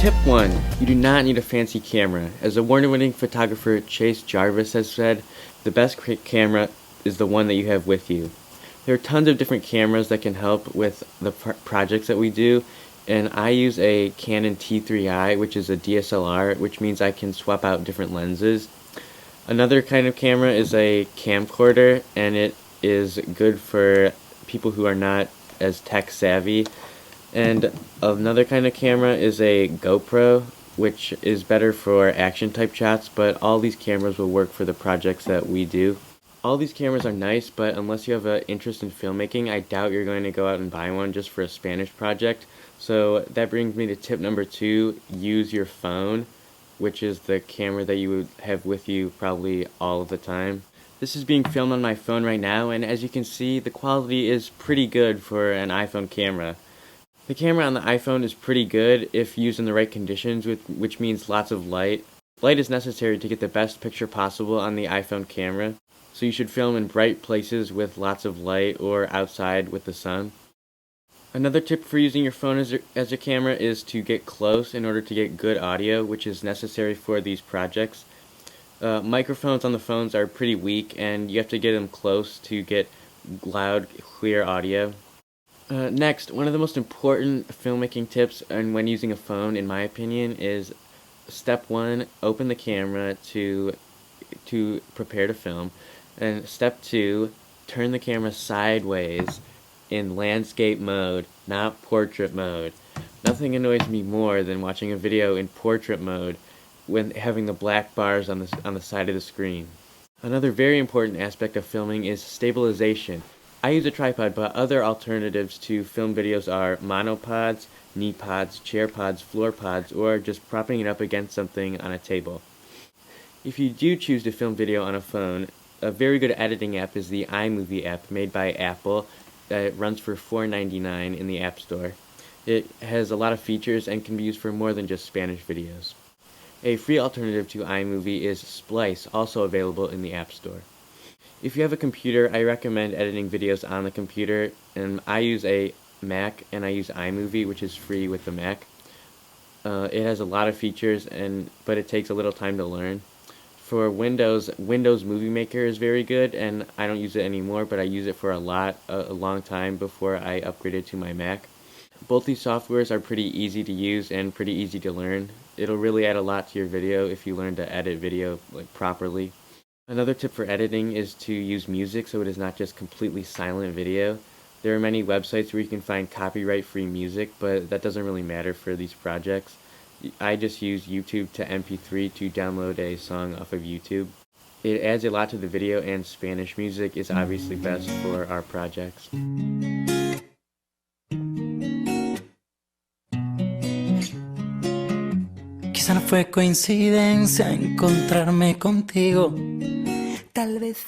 Tip 1. You do not need a fancy camera. As award-winning photographer Chase Jarvis has said, the best camera is the one that you have with you. There are tons of different cameras that can help with the projects that we do, and I use a Canon T3i, which is a DSLR, which means I can swap out different lenses. Another kind of camera is a camcorder, and it is good for people who are not as tech savvy. And another kind of camera is a GoPro, which is better for action type shots, but all these cameras will work for the projects that we do. All these cameras are nice, but unless you have an interest in filmmaking, I doubt you're going to go out and buy one just for a Spanish project. So that brings me to tip number 2, use your phone, which is the camera that you would have with you probably all of the time. This is being filmed on my phone right now, and as you can see, the quality is pretty good for an iPhone camera. The camera on the iPhone is pretty good if used in the right conditions, which means lots of light. Light is necessary to get the best picture possible on the iPhone camera, so you should film in bright places with lots of light or outside with the sun. Another tip for using your phone as a camera is to get close in order to get good audio, which is necessary for these projects. Microphones on the phones are pretty weak, and you have to get them close to get loud, clear audio. Next, one of the most important filmmaking tips and when using a phone, in my opinion, is step 1, open the camera to prepare to film, and step 2, turn the camera sideways in landscape mode, not portrait mode. Nothing annoys me more than watching a video in portrait mode when having the black bars on the side of the screen. Another very important aspect of filming is stabilization. I use a tripod, but other alternatives to film videos are monopods, knee pods, chair pods, floor pods, or just propping it up against something on a table. If you do choose to film video on a phone, a very good editing app is the iMovie app made by Apple that runs for $4.99 in the App Store. It has a lot of features and can be used for more than just Spanish videos. A free alternative to iMovie is Splice, also available in the App Store. If you have a computer, I recommend editing videos on the computer, and I use a Mac and I use iMovie, which is free with the Mac. It has a lot of features, but it takes a little time to learn. For Windows Movie Maker is very good, and I don't use it anymore, but I use it for a long time before I upgraded to my Mac. Both these softwares are pretty easy to use and pretty easy to learn. It'll really add a lot to your video if you learn to edit video properly. Another tip for editing is to use music so it is not just completely silent video. There are many websites where you can find copyright-free music, but that doesn't really matter for these projects. I just use YouTube to MP3 to download a song off of YouTube. It adds a lot to the video, and Spanish music is obviously best for our projects. Quizá no fue coincidencia encontrarme contigo. Tal vez